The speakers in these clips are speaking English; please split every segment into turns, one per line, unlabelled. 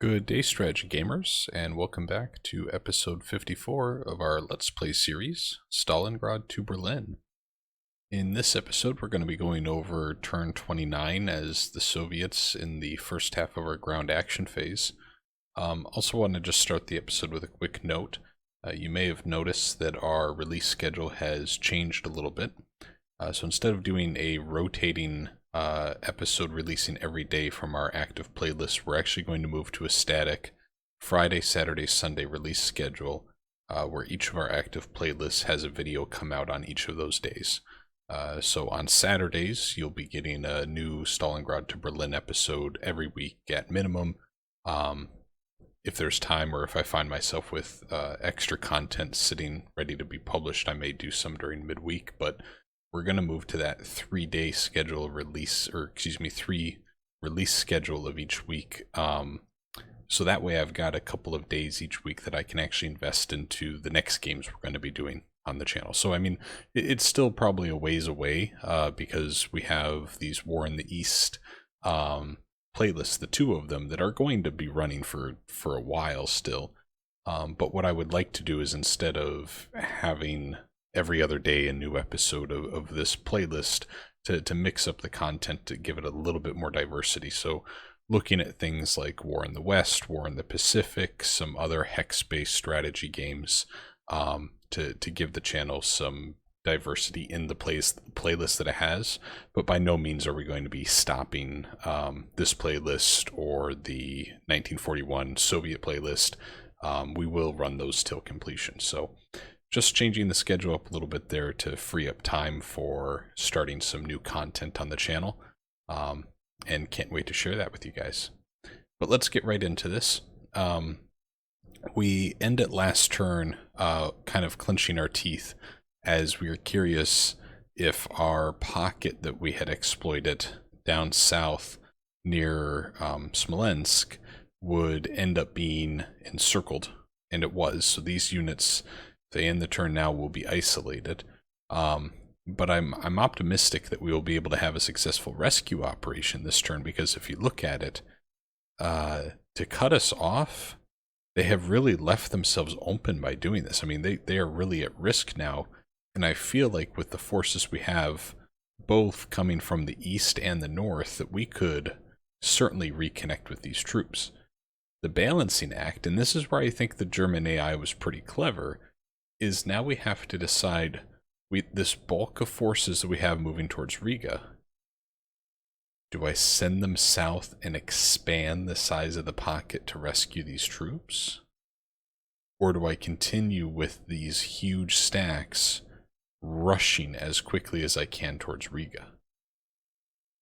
Good day, strategy gamers, and welcome back to episode 54 of our Let's Play series, Stalingrad to Berlin. In this episode, we're going to be going over turn 29 as the Soviets in the first half of our ground action phase. Also want to just start the episode with a quick note. You may have noticed that our release schedule has changed a little bit. So instead of doing a rotating episode releasing every day from our active playlist, we're actually going to move to a static Friday, Saturday, Sunday release schedule where each of our active playlists has a video come out on each of those days. So on Saturdays, you'll be getting a new Stalingrad to Berlin episode every week at minimum. If there's time, or if I find myself with extra content sitting ready to be published, I may do some during midweek, but we're going to move to that 3-day schedule of release, or excuse me, 3 release schedule of each week. So that way I've got a couple of days each week that I can actually invest into the next games we're going to be doing on the channel. So I mean, it's still probably a ways away because we have these War in the East playlists, the 2 of them, that are going to be running for a while still. But what I would like to do is, instead of having every other day a new episode of this playlist, to mix up the content, to give it a little bit more diversity. So looking at things like War in the West, War in the Pacific, some other hex-based strategy games, to give the channel some diversity in the playlist that it has. But by no means are we going to be stopping this playlist or the 1941 Soviet playlist. We will run those till completion. So just changing the schedule up a little bit there to free up time for starting some new content on the channel. And can't wait to share that with you guys. But let's get right into this. We end at last turn kind of clenching our teeth as we were curious if our pocket that we had exploited down south near Smolensk would end up being encircled. And it was. So these units, they end the turn now, will be isolated. But I'm optimistic that we will be able to have a successful rescue operation this turn, because if you look at it, to cut us off, they have really left themselves open by doing this. I mean, they are really at risk now, and I feel like with the forces we have, both coming from the east and the north, that we could certainly reconnect with these troops. The balancing act, and this is where I think the German AI was pretty clever, is now we have to decide, this bulk of forces that we have moving towards Riga, do I send them south and expand the size of the pocket to rescue these troops? Or do I continue with these huge stacks rushing as quickly as I can towards Riga?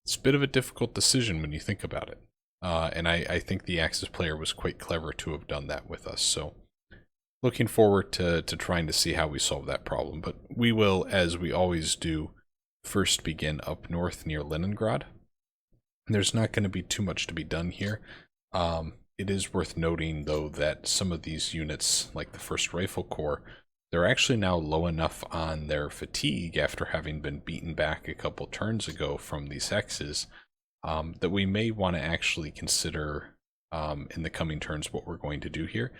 It's a bit of a difficult decision when you think about it. And I think the Axis player was quite clever to have done that with us. So looking forward to trying to see how we solve that problem. But we will, as we always do, first begin up north near Leningrad. There's not going to be too much to be done here. It is worth noting, though, that some of these units, like the 1st Rifle Corps, they're actually now low enough on their fatigue after having been beaten back a couple turns ago from these hexes, that we may want to actually consider in the coming turns what we're going to do here.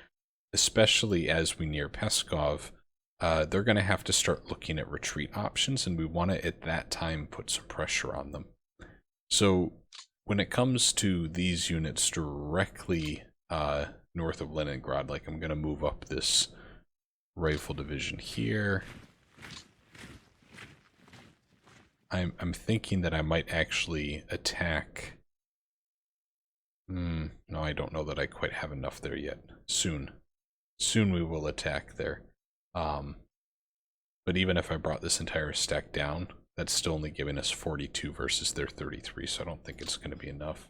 Especially as we near Peskov, they're going to have to start looking at retreat options, and we want to, at that time, put some pressure on them. So when it comes to these units directly north of Leningrad, like, I'm going to move up this rifle division here. I'm thinking that I might actually attack. No, I don't know that I quite have enough there yet. Soon we will attack there. But even if I brought this entire stack down, that's still only giving us 42 versus their 33, so I don't think it's going to be enough.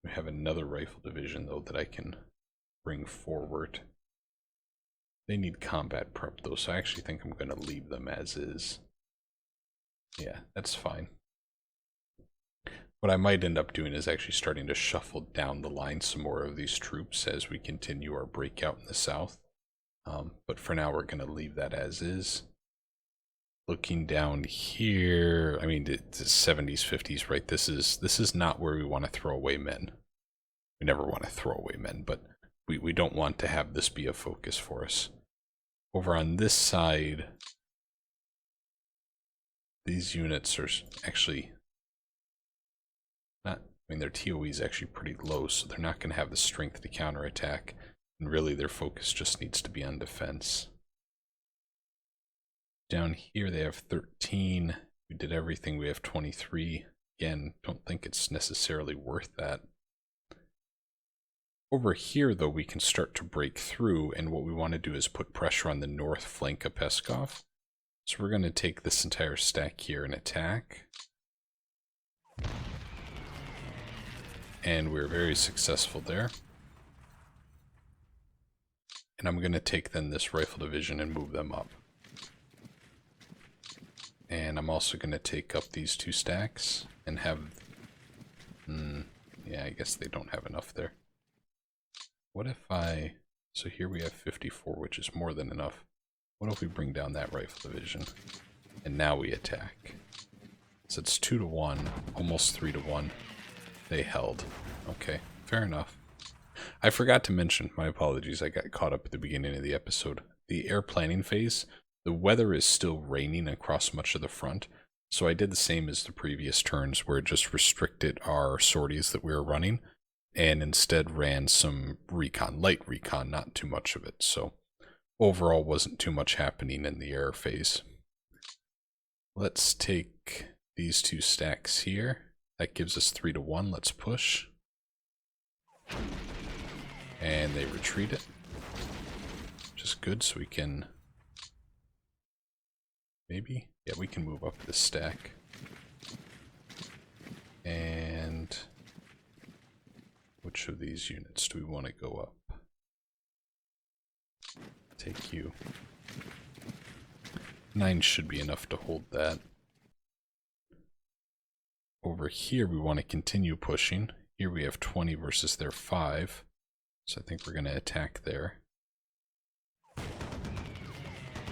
We have another rifle division, though, that I can bring forward. They need combat prep, though, so I actually think I'm going to leave them as is. Yeah, that's fine. What I might end up doing is actually starting to shuffle down the line some more of these troops as we continue our breakout in the south. But for now, we're going to leave that as is. Looking down here, I mean, it's 70s, 50s, right? This is not where we want to throw away men. we never want to throw away men, but we don't want to have this be a focus for us. Over on this side, these units are actually not, I mean, their TOE is actually pretty low, so they're not going to have the strength to counterattack, and really their focus just needs to be on defense. Down here they have 13. We did everything. We have 23. Again, don't think it's necessarily worth that. Over here, though, we can start to break through, and what we want to do is put pressure on the north flank of Peskov. So we're going to take this entire stack here and attack. And we're very successful there. And I'm going to take then this rifle division and move them up. And I'm also going to take up these two stacks and have... yeah, I guess they don't have enough there. What if I... So here we have 54, which is more than enough. What if we bring down that rifle division? And now we attack. So it's 2 to 1, almost 3 to 1. They held. Okay, fair enough. I forgot to mention, my apologies, I got caught up at the beginning of the episode. The air planning phase, the weather is still raining across much of the front. So I did the same as the previous turns, where it just restricted our sorties that we were running, and instead ran some recon, light recon, not too much of it. So overall wasn't too much happening in the air phase. Let's take these two stacks here. That gives us 3 to 1. Let's push. And they retreat it. Which is good, so we can... Maybe? Yeah, we can move up this stack. And... which of these units do we want to go up? Take you. 9 should be enough to hold that. Over here we want to continue pushing. Here we have 20 versus their 5. So I think we're going to attack there.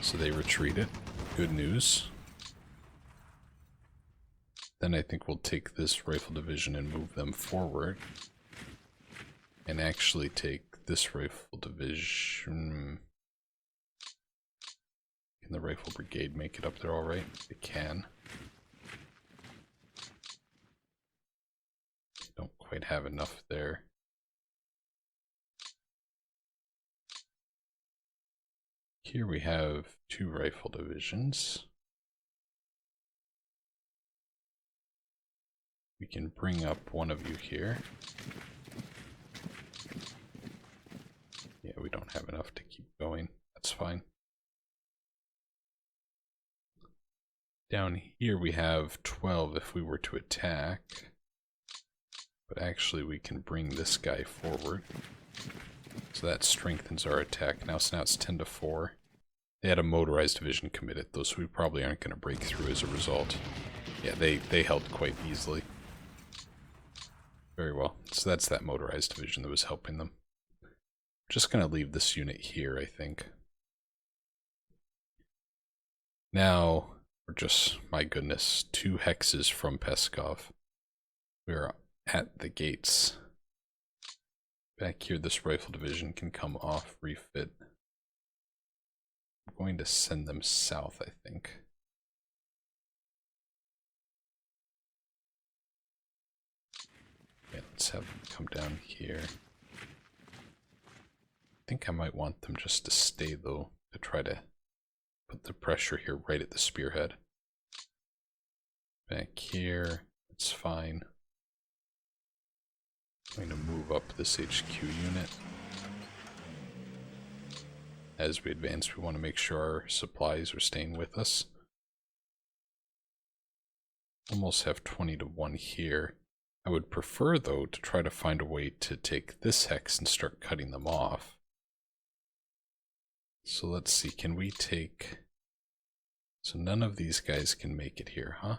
So they retreat it. Good news. Then I think we'll take this rifle division and move them forward. And actually take this rifle division. Can the rifle brigade make it up there alright? It can. Don't quite have enough there. Here we have 2 rifle divisions. We can bring up one of you here. Yeah, we don't have enough to keep going. That's fine. Down here we have 12 if we were to attack. But actually we can bring this guy forward. So that strengthens our attack. Now it's 10 to 4. They had a motorized division committed, though, so we probably aren't going to break through as a result. Yeah, they held quite easily. Very well. So that's that motorized division that was helping them. Just going to leave this unit here, I think. Now, we're just, my goodness, 2 hexes from Peskov. We're at the gates. Back here, this rifle division can come off, refit. I'm going to send them south, I think. Yeah, let's have them come down here. I think I might want them just to stay, though, to try to put the pressure here right at the spearhead. Back here, it's fine. I'm going to move up this HQ unit. As we advance, we want to make sure our supplies are staying with us. Almost have 20 to 1 here. I would prefer, though, to try to find a way to take this hex and start cutting them off. So let's see, can we take... So none of these guys can make it here, huh?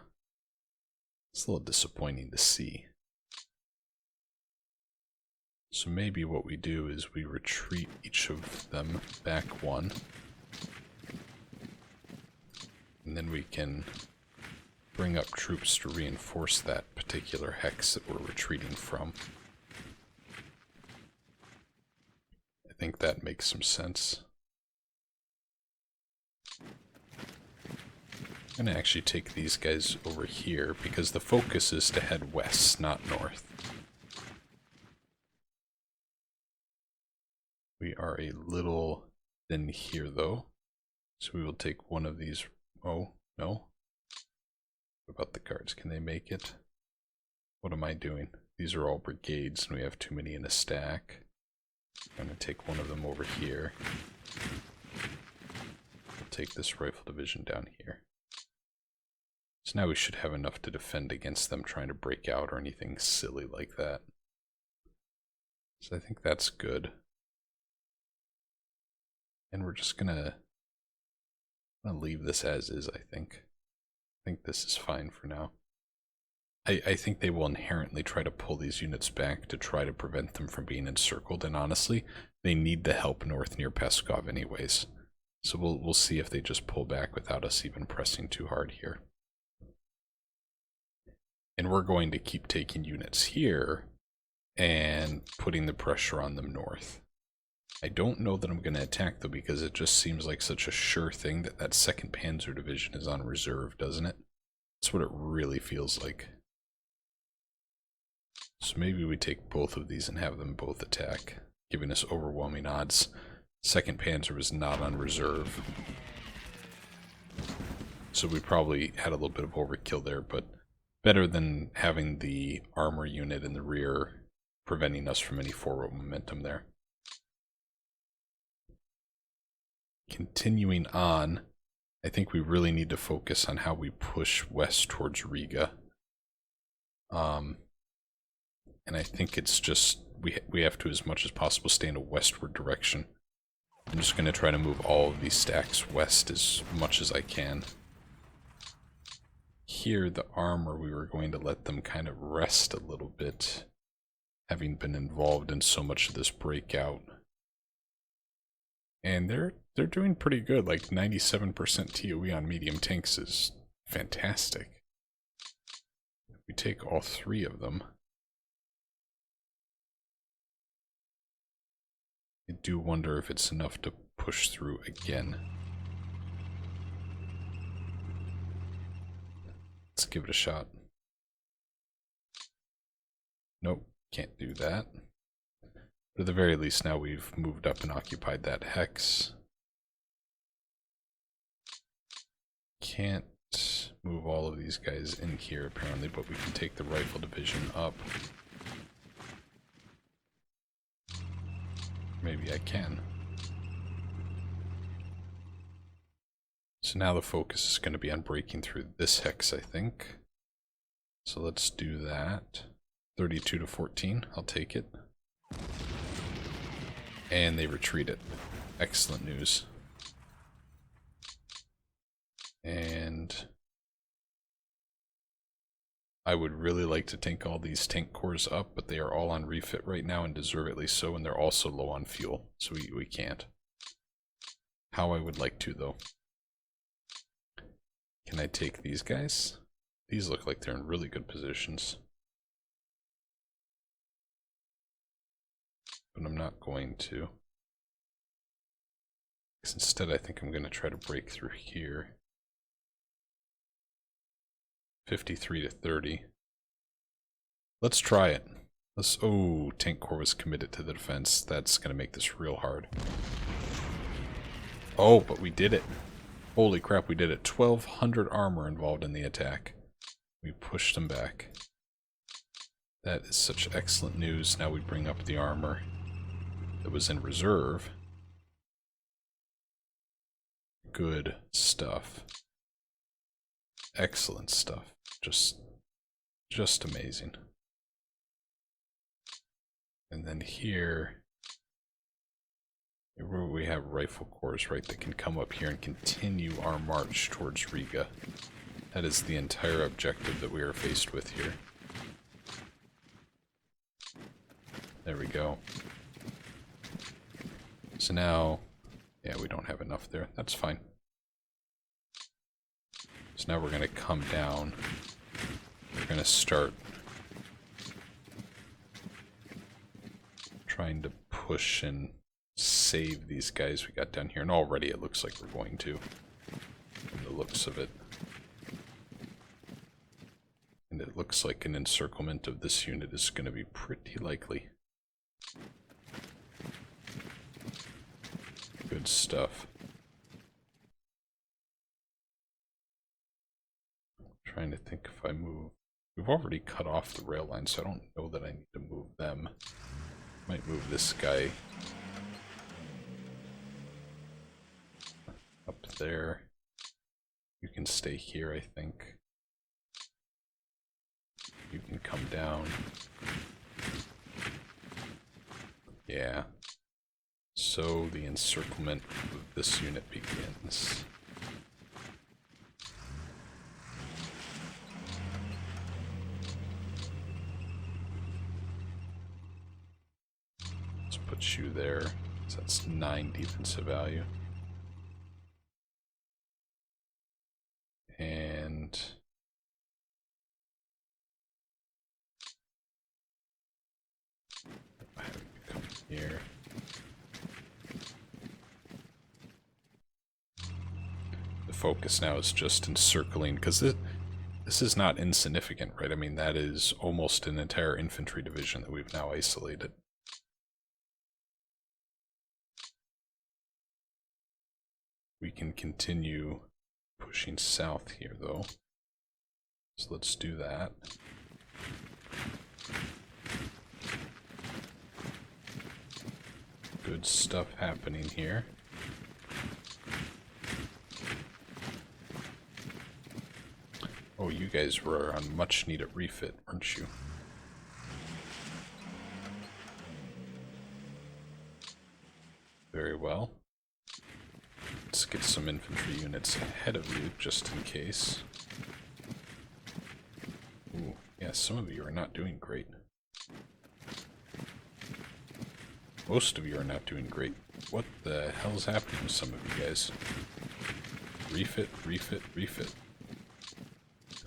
It's a little disappointing to see. So maybe what we do is we retreat each of them back 1. And then we can bring up troops to reinforce that particular hex that we're retreating from. think that makes some sense. I'm going to actually take these guys over here because the focus is to head west, not north. We are a little thin here, though. So we will take one of these. Oh, no. What about the guards? Can they make it? What am I doing? These are all brigades, and we have too many in a stack. I'm going to take one of them over here. We'll take this rifle division down here. So now we should have enough to defend against them trying to break out or anything silly like that. So I think that's good. And we're just gonna leave this as is, I think. I think this is fine for now. I think they will inherently try to pull these units back to try to prevent them from being encircled, and honestly, they need the help north near Peskov anyways. So we'll see if they just pull back without us even pressing too hard here. And we're going to keep taking units here and putting the pressure on them north. I don't know that I'm going to attack though, because it just seems like such a sure thing that that 2nd Panzer Division is on reserve, doesn't it? That's what it really feels like. So maybe we take both of these and have them both attack, giving us overwhelming odds. 2nd Panzer was not on reserve. So we probably had a little bit of overkill there, but better than having the armor unit in the rear preventing us from any forward momentum there. Continuing on, I think we really need to focus on how we push west towards Riga. And I think it's just, we have to, as much as possible, stay in a westward direction. I'm just going to try to move all of these stacks west as much as I can. Here, the armor, we were going to let them kind of rest a little bit, having been involved in so much of this breakout. And they're doing pretty good, like 97% TOE on medium tanks is fantastic. If we take all 3 of them, I do wonder if it's enough to push through again. Let's give it a shot. Nope, can't do that. But at the very least, now we've moved up and occupied that hex. Can't move all of these guys in here, apparently, but we can take the rifle division up. Maybe I can. So now the focus is going to be on breaking through this hex, I think. So let's do that. 32 to 14, I'll take it. And they retreat it. Excellent news. And I would really like to tank all these tank cores up, but they are all on refit right now and deservedly so, and they're also low on fuel, so we can't. How I would like to, though. Can I take these guys? These look like they're in really good positions. But I'm not going to. Because instead I think I'm going to try to break through here. 53 to 30. Let's try it. Oh, tank core was committed to the defense. That's going to make this real hard. Oh, but we did it. Holy crap, we did it. 1,200 armor involved in the attack. We pushed them back. That is such excellent news. Now we bring up the armor that was in reserve. Good stuff. Excellent stuff. Just amazing. And then here, we have rifle corps, right, that can come up here and continue our march towards Riga. That is the entire objective that we are faced with here. There we go. So now, yeah, we don't have enough there. That's fine. So now we're going to come down. We're going to start trying to push and save these guys we got down here. And already it looks like we're going to, from the looks of it. And it looks like an encirclement of this unit is going to be pretty likely. Good stuff. Trying to think if I move. We've already cut off the rail line, so I don't know that I need to move them. Might move this guy up there. You can stay here, I think. You can come down. Yeah. So the encirclement of this unit begins. Let's put you there. So that's 9 defensive value. And come here. The focus now is just encircling, because this is not insignificant, right? I mean, that is almost an entire infantry division that we've now isolated. We can continue pushing south here, though. So let's do that. Good stuff happening here. Oh, you guys were on much needed refit, weren't you? Very well. Let's get some infantry units ahead of you, just in case. Ooh, yeah, some of you are not doing great. Most of you are not doing great. What the hell's happening with some of you guys? Refit, refit, refit.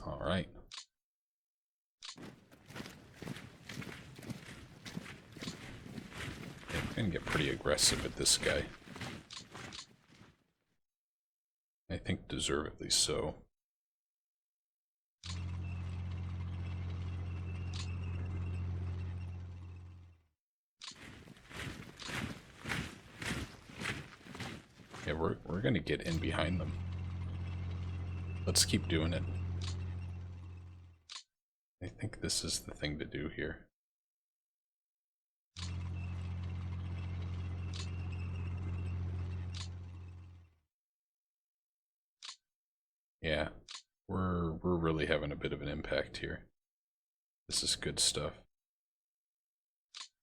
Alright. Yeah, we're gonna get pretty aggressive at this guy. I think deservedly so. Yeah, we're gonna get in behind them. Let's keep doing it. I think this is the thing to do here. Yeah, we're really having a bit of an impact here. This is good stuff.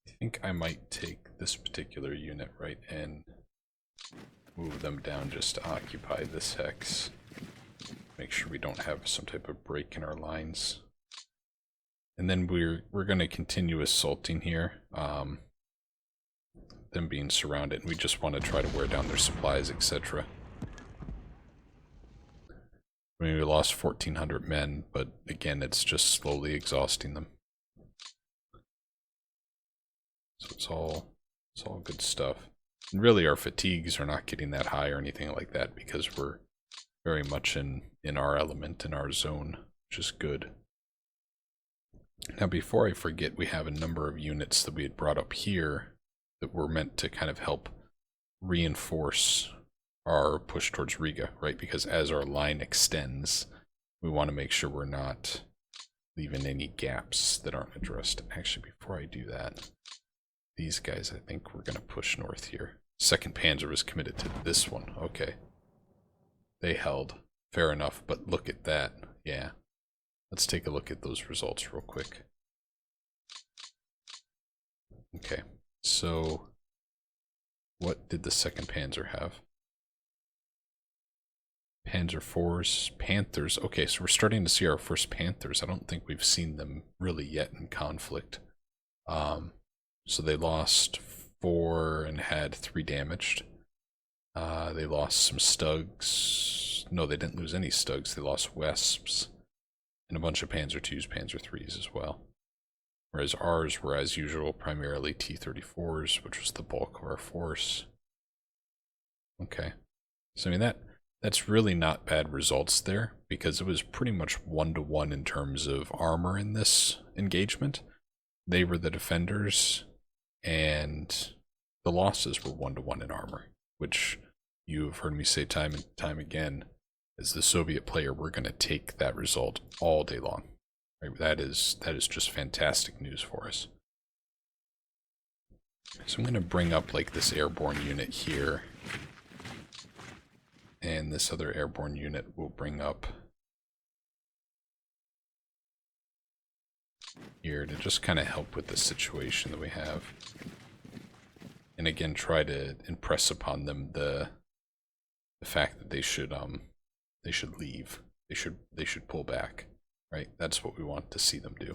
I think I might take this particular unit right and move them down just to occupy this hex. Make sure we don't have some type of break in our lines. And then we're going to continue assaulting here. Them being surrounded, and we just want to try to wear down their supplies, etc. I mean, we lost 1,400 men, but again, it's just slowly exhausting them. So it's all good stuff. And really, our fatigues are not getting that high or anything like that because we're very much in our element, in our zone, which is good. Now, before I forget, we have a number of units that we had brought up here that were meant to kind of help reinforce our push towards Riga, right? Because as our line extends, we want to make sure we're not leaving any gaps that aren't addressed. Actually, before I do that, these guys, I think we're going to push north here. 2nd Panzer was committed to this one. Okay. They held. Fair enough, but look at that. Yeah. Let's take a look at those results real quick. Okay. So, what did the 2nd Panzer have? Panzer IVs, Panthers. Okay, so we're starting to see our first Panthers. I don't think we've seen them really yet in conflict. So they lost 4 and had 3 damaged. They lost some Stugs. No, they didn't lose any Stugs. They lost Wesps. And a bunch of Panzer IIs, Panzer IIIs as well. whereas ours were, as usual, primarily T-34s, which was the bulk of our force. Okay. So, I mean, that's really not bad results there, because it was pretty much 1-to-1 in terms of armor in this engagement. They were the defenders, and the losses were 1-to-1 in armor, which you have heard me say time and time again. As the Soviet player, we're going to take that result all day long. Right? That is just fantastic news for us. So I'm going to bring up like this airborne unit here, and this other airborne unit will bring up here to just kind of help with the situation that we have. And again, try to impress upon them the fact that they should leave. They should pull back. Right? That's what we want to see them do.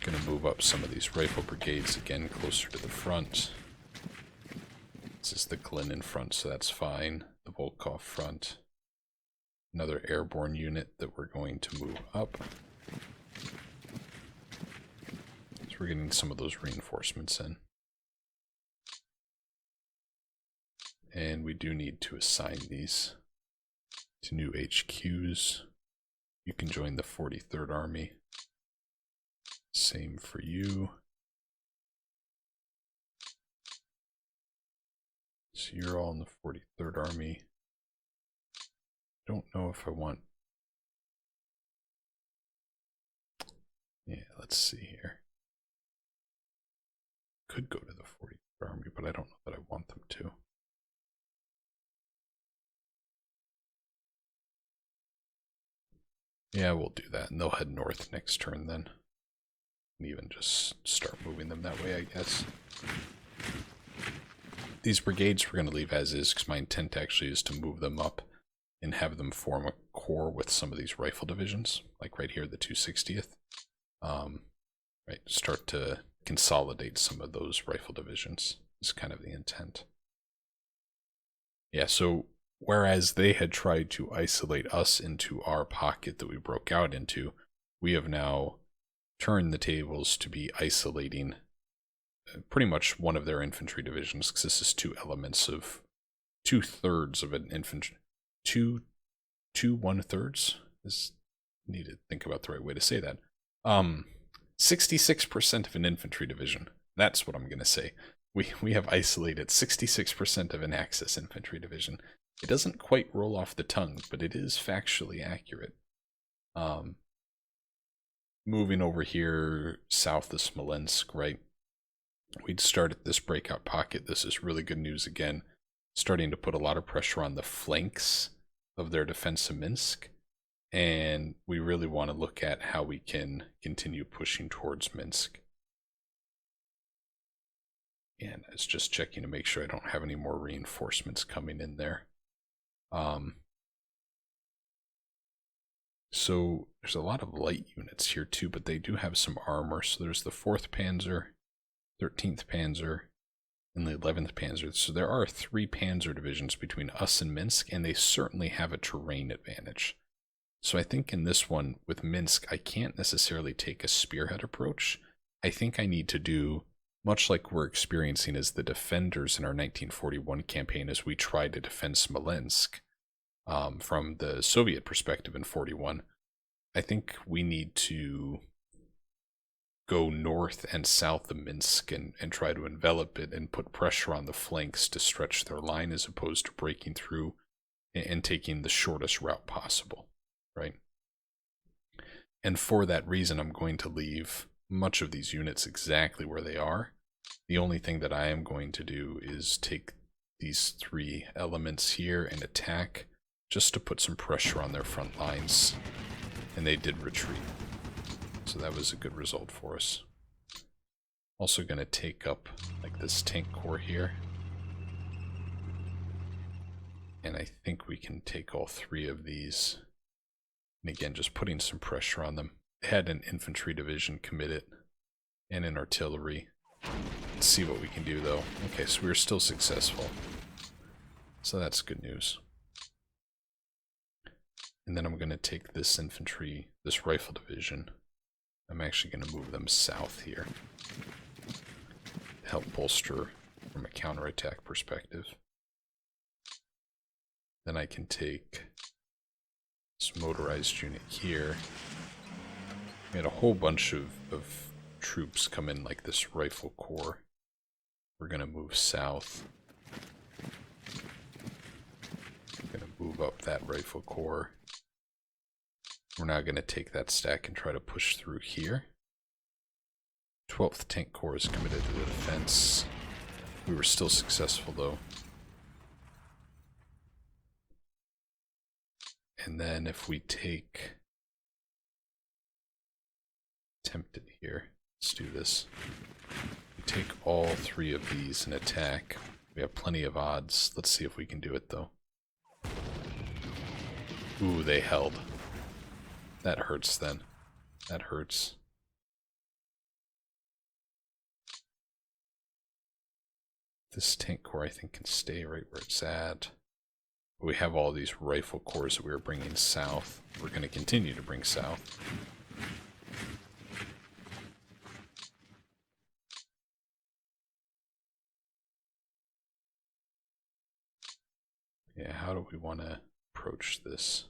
Gonna move up some of these rifle brigades again closer to the front. This is the Glyn in front, so that's fine. The Volkov front. Another airborne unit that we're going to move up. So we're getting some of those reinforcements in. And we do need to assign these to new HQs. You can join the 43rd Army. Same for you. So you're all in the 43rd Army. Don't know if I want... Yeah, let's see here. Could go to the 43rd Army, but I don't know that I want them to. Yeah, we'll do that, and they'll head north next turn then. And even just start moving them that way, I guess. These brigades we're going to leave as is, because my intent actually is to move them up and have them form a core with some of these rifle divisions, like right here, the 260th. Right, start to consolidate some of those rifle divisions is kind of the intent. Yeah, so whereas they had tried to isolate us into our pocket that we broke out into, we have now turned the tables to be isolating pretty much one of their infantry divisions, because this is 2/3 of an infantry, 1/3 is, need to think about the right way to say that. 66% of an infantry division. That's what I'm going to say. We have isolated 66% of an Axis infantry division. It doesn't quite roll off the tongue, but it is factually accurate. Moving over here south of Smolensk, right? We'd started this breakout pocket. This is really good news again. Starting to put a lot of pressure on the flanks of their defense of Minsk. And we really want to look at how we can continue pushing towards Minsk. And I was just checking to make sure I don't have any more reinforcements coming in there. So there's a lot of light units here too, but they do have some armor. So there's the 4th Panzer, 13th Panzer, and the 11th Panzer. So there are 3 Panzer divisions between us and Minsk, and they certainly have a terrain advantage. So I think in this one with Minsk, I can't necessarily take a spearhead approach. I think I need to do much like we're experiencing as the defenders in our 1941 campaign as we try to defend Smolensk from the Soviet perspective in 41. I think we need to go north and south of Minsk and try to envelop it and put pressure on the flanks to stretch their line as opposed to breaking through and taking the shortest route possible, right? And for that reason, I'm going to leave much of these units exactly where they are. The only thing that I am going to do is take these 3 elements here and attack just to put some pressure on their front lines. And they did retreat. So that was a good result for us. Also going to take up like this tank corps here. And I think we can take all 3 of these. And again, just putting some pressure on them. They had an infantry division committed and an artillery. Let's see what we can do though. Okay, so we're still successful. So that's good news. And then I'm going to take this infantry, this rifle division, I'm actually going to move them south here. Help bolster from a counterattack perspective. Then I can take this motorized unit here. We had a whole bunch of troops come in, like this rifle corps. We're going to move south. We're going to move up that rifle corps. We're now going to take that stack and try to push through here. 12th Tank Corps is committed to the defense. We were still successful though. And then if we take... Tempted here. Let's do this. We take all 3 of these and attack. We have plenty of odds. Let's see if we can do it though. Ooh, they held. That hurts then. That hurts. This tank corps I think can stay right where it's at. But we have all these rifle corps that we are bringing south. We're going to continue to bring south. Yeah, how do we want to approach this?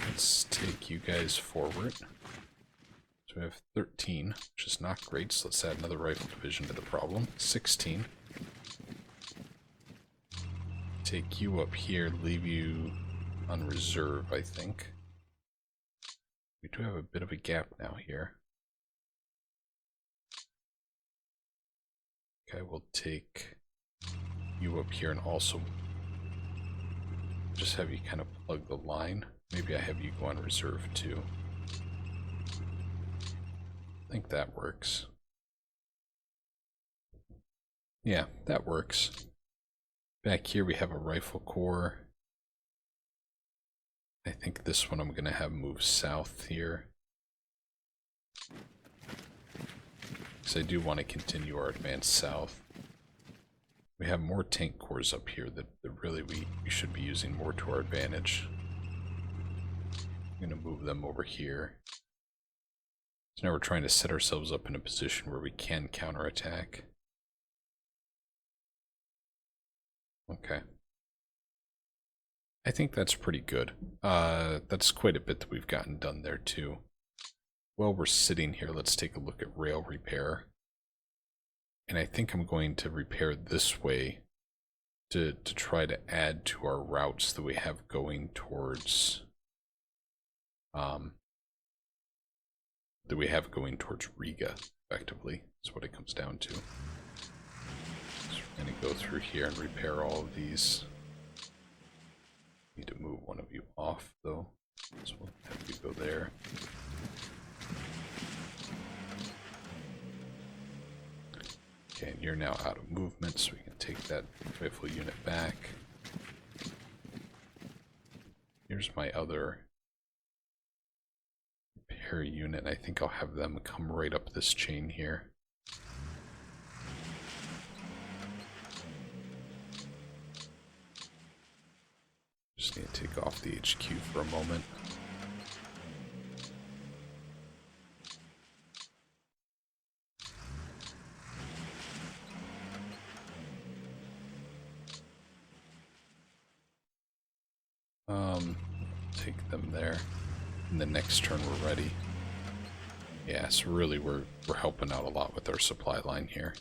Let's take you guys forward. So we have 13, which is not great, so let's add another rifle division to the problem. 16. Take you up here, leave you on reserve, I think. We do have a bit of a gap now here. Okay, we'll take you up here and also just have you kind of plug the line. Maybe I have you go on reserve too. I think that works. Yeah, that works. Back here we have a rifle corps. I think this one I'm going to have move south here. Because I do want to continue our advance south. We have more tank corps up here that really we should be using more to our advantage. I'm going to move them over here. So now we're trying to set ourselves up in a position where we can counterattack. Okay. I think that's pretty good. That's quite a bit that we've gotten done there too. While we're sitting here, let's take a look at rail repair. And I think I'm going to repair this way to try to add to our routes that we have going towards Riga, effectively, is what it comes down to. So we're going to go through here and repair all of these. Need to move one of you off though, so we'll have you go there. Okay, and you're now out of movement, so we can take that rifle unit back. Here's my other repair unit. I think I'll have them come right up this chain here. Just need to take off the HQ for a moment. Take them there. And the next turn we're ready. Yeah, so really we're helping out a lot with our supply line here.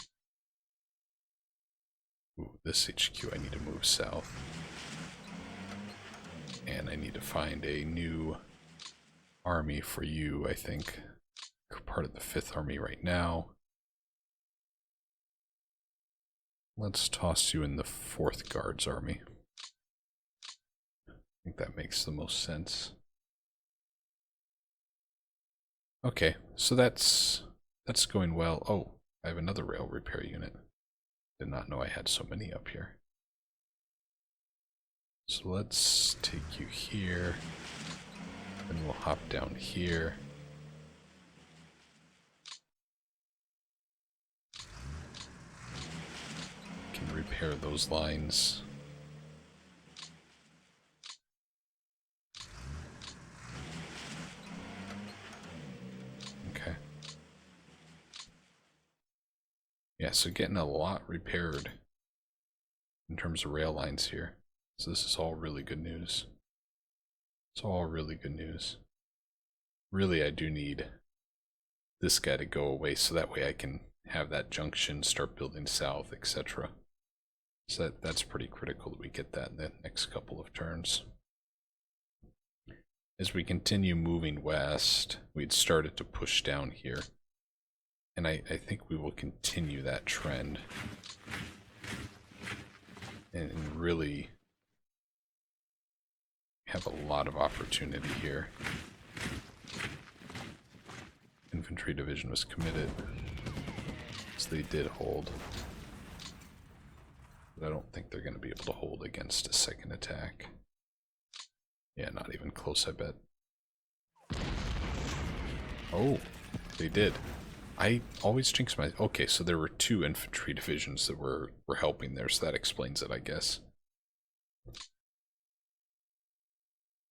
Ooh, this HQ I need to move south. And I need to find a new army for you, I think. You're part of the 5th Army right now. Let's toss you in the 4th Guards Army. I think that makes the most sense. Okay, so that's going well. Oh, I have another rail repair unit. Did not know I had so many up here. So let's take you here, and we'll hop down here. Can repair those lines. Yeah, so getting a lot repaired in terms of rail lines here. So this is all really good news. It's all really good news. Really, I do need this guy to go away so that way I can have that junction, start building south, etc. So that's pretty critical that we get that in the next couple of turns. As we continue moving west, we'd started to push down here. And I think we will continue that trend. And really have a lot of opportunity here. Infantry division was committed, so they did hold. But I don't think they're going to be able to hold against a second attack. Yeah, not even close, I bet. Oh, they did. I always jinx my... Okay, so there were 2 infantry divisions that were helping there, so that explains it, I guess.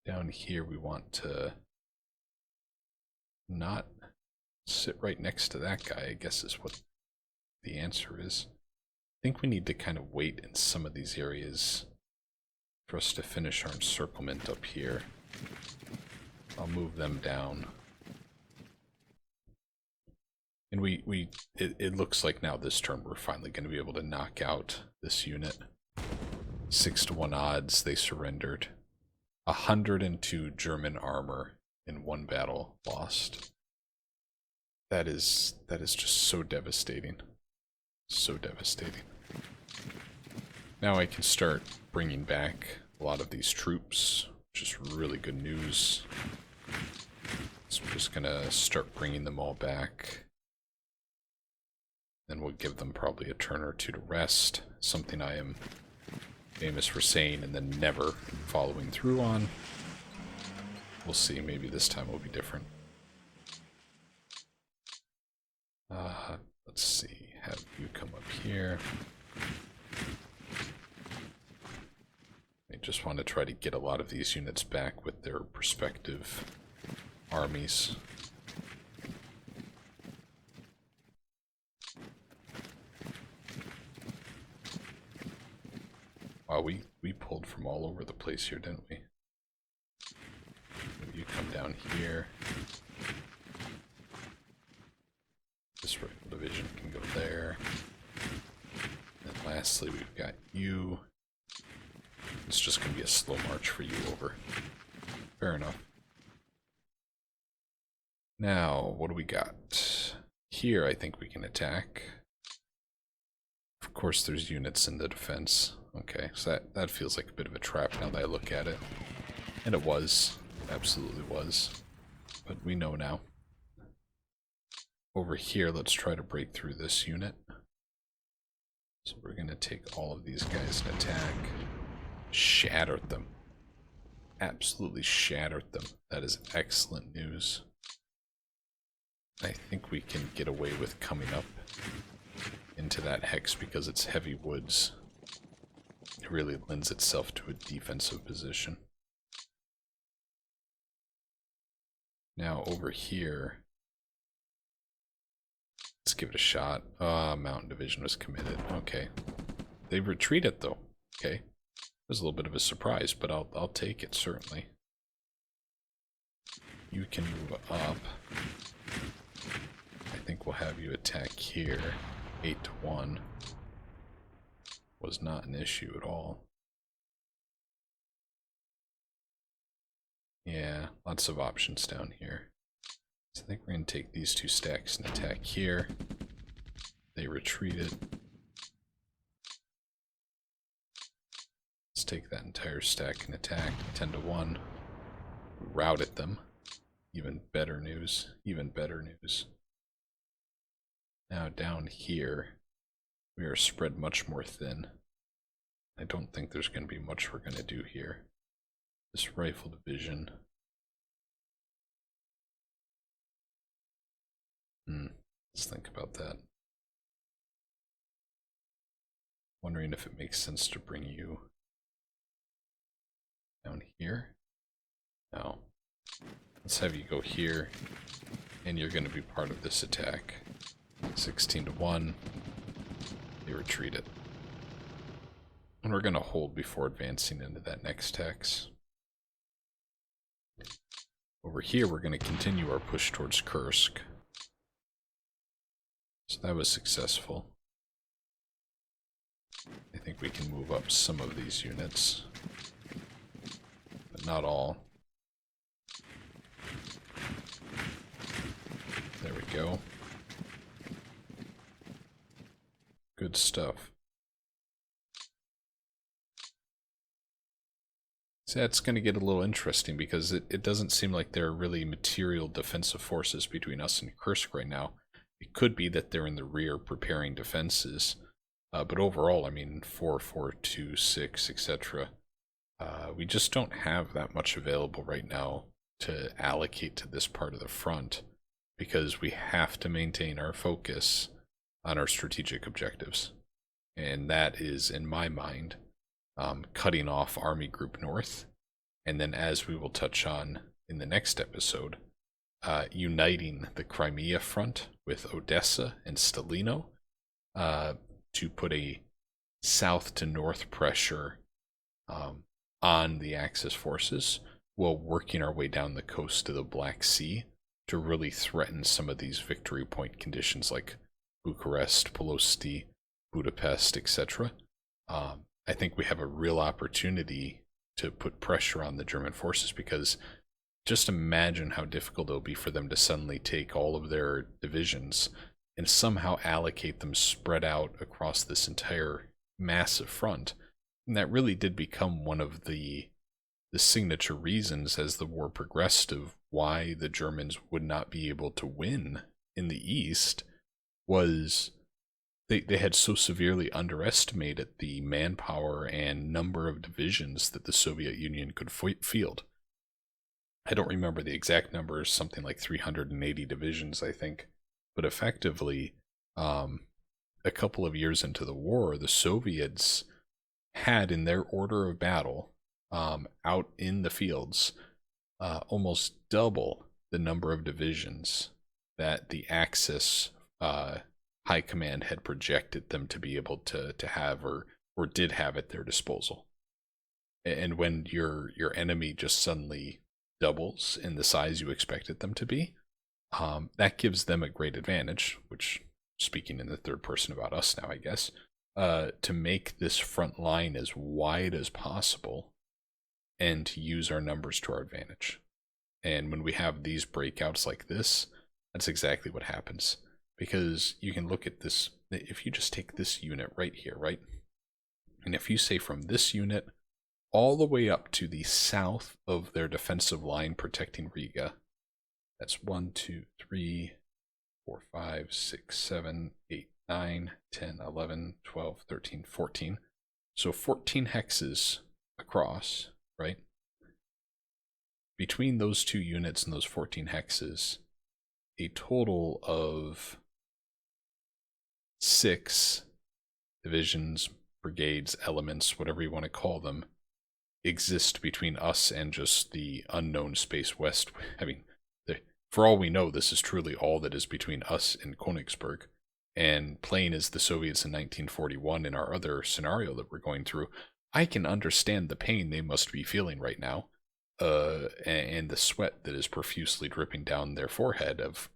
Down here, we want to not sit right next to that guy, I guess is what the answer is. I think we need to kind of wait in some of these areas for us to finish our encirclement up here. I'll move them down. And it looks like now this turn we're finally going to be able to knock out this unit. 6-to-1 odds, they surrendered. 102 German armor in 1 battle lost. That is just so devastating. So devastating. Now I can start bringing back a lot of these troops, which is really good news. So we're just going to start bringing them all back. Then we'll give them probably a turn or 2 to rest, something I am famous for saying and then never following through on. We'll see, maybe this time will be different. Let's see, have you come up here. I just want to try to get a lot of these units back with their respective armies. Wow, we pulled from all over the place here, didn't we? You come down here. This rifle division can go there. And lastly, we've got you. It's just going to be a slow march for you over. Fair enough. Now, what do we got? Here, I think we can attack. Of course, there's units in the defense. Okay, so that feels like a bit of a trap now that I look at it. And it was. It absolutely was. But we know now. Over here, let's try to break through this unit. So we're going to take all of these guys and attack. Shattered them. Absolutely shattered them. That is excellent news. I think we can get away with coming up into that hex because it's heavy woods. It really lends itself to a defensive position. Now over here, let's give it a shot. Mountain Division was committed. Okay. They retreated though. Okay. It was a little bit of a surprise, but I'll take it certainly. You can move up. I think we'll have you attack here. 8-to-1 was not an issue at all. Yeah, lots of options down here. So I think we're going to take these 2 stacks and attack here. They retreated. Let's take that entire stack and attack. 10-to-1. We routed them. Even better news. Even better news. Now down here, we are spread much more thin. I don't think there's going to be much we're going to do here. This rifle division. Let's think about that. Wondering if it makes sense to bring you down here. No. Let's have you go here, and you're going to be part of this attack. 16-to-1. You retreat it. And we're going to hold before advancing into that next hex. Over here, we're going to continue our push towards Kursk. So that was successful. I think we can move up some of these units, but not all. There we go. Good stuff. So that's going to get a little interesting because it doesn't seem like there are really material defensive forces between us and Kursk right now. It could be that they're in the rear preparing defenses. But overall, I mean, 4, 4, 2, 6, etc. We just don't have that much available right now to allocate to this part of the front because we have to maintain our focus on our strategic objectives. And that is, in my mind, cutting off Army Group North, and then, as we will touch on in the next episode, uniting the Crimea front with Odessa and Stalino to put a south to north pressure on the Axis forces while working our way down the coast to the Black Sea to really threaten some of these victory point conditions like Bucharest, Ploesti, Budapest, etc. I think we have a real opportunity to put pressure on the German forces because just imagine how difficult it'll be for them to suddenly take all of their divisions and somehow allocate them spread out across this entire massive front. And that really did become one of the signature reasons as the war progressed of why the Germans would not be able to win in the East was they had so severely underestimated the manpower and number of divisions that the Soviet Union could field. I don't remember the exact numbers, something like 380 divisions, I think. But effectively, a couple of years into the war, the Soviets had in their order of battle, out in the fields, almost double the number of divisions that the Axis High Command had projected them to be able to have or did have at their disposal. And when your enemy just suddenly doubles in the size you expected them to be, that gives them a great advantage, which, speaking in the third person about us now, I guess, to make this front line as wide as possible and to use our numbers to our advantage. And when we have these breakouts like this, that's exactly what happens. Because you can look at this, if you just take this unit right here, right? And if you say from this unit all the way up to the south of their defensive line protecting Riga, that's 1, 2, 3, 4, 5, 6, 7, 8, 9, 10, 11, 12, 13, 14. So 14 hexes across, right? Between those two units and those 14 hexes, a total of 6 divisions, brigades, elements, whatever you want to call them, exist between us and just the unknown space west. I mean, for all we know, this is truly all that is between us and Königsberg. And playing as the Soviets in 1941 in our other scenario that we're going through, I can understand the pain they must be feeling right now, and the sweat that is profusely dripping down their forehead of,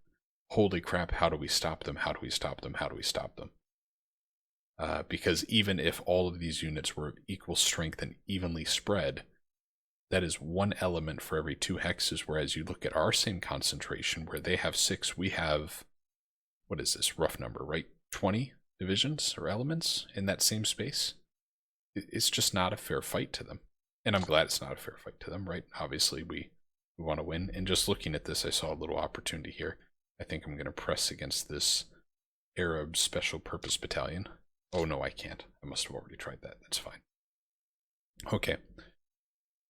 holy crap, how do we stop them? How do we stop them? How do we stop them? Because even if all of these units were of equal strength and evenly spread, that is one element for every 2 hexes, whereas you look at our same concentration, where they have 6, we have, what is this, rough number, right? 20 divisions or elements in that same space. It's just not a fair fight to them. And I'm glad it's not a fair fight to them, right? Obviously, we want to win. And just looking at this, I saw a little opportunity here. I think I'm going to press against this Arab Special Purpose Battalion. Oh, no, I can't. I must have already tried that. That's fine. Okay.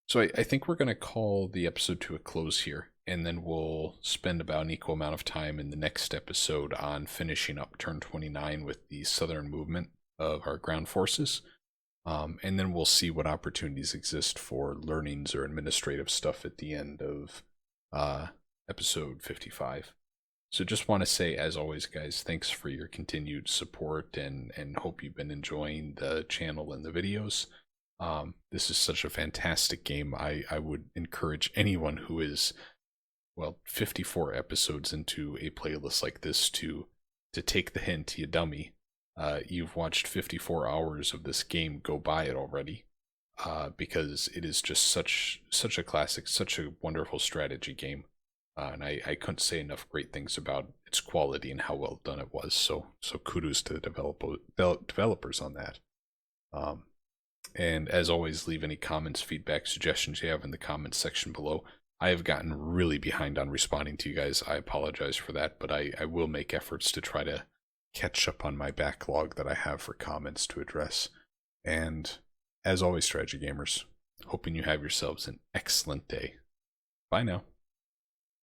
So I think we're going to call the episode to a close here, and then we'll spend about an equal amount of time in the next episode on finishing up turn 29 with the southern movement of our ground forces. And then we'll see what opportunities exist for learnings or administrative stuff at the end of episode 55. So just want to say, as always, guys, thanks for your continued support, and hope you've been enjoying the channel and the videos. This is such a fantastic game. I would encourage anyone who is, well, 54 episodes into a playlist like this to take the hint, you dummy. You've watched 54 hours of this game, go buy it already, because it is just such a classic, such a wonderful strategy game. And I couldn't say enough great things about its quality and how well done it was. So kudos to the developers on that. And as always, leave any comments, feedback, suggestions you have in the comments section below. I have gotten really behind on responding to you guys. I apologize for that, but I will make efforts to try to catch up on my backlog that I have for comments to address. And as always, strategy gamers, hoping you have yourselves an excellent day. Bye now.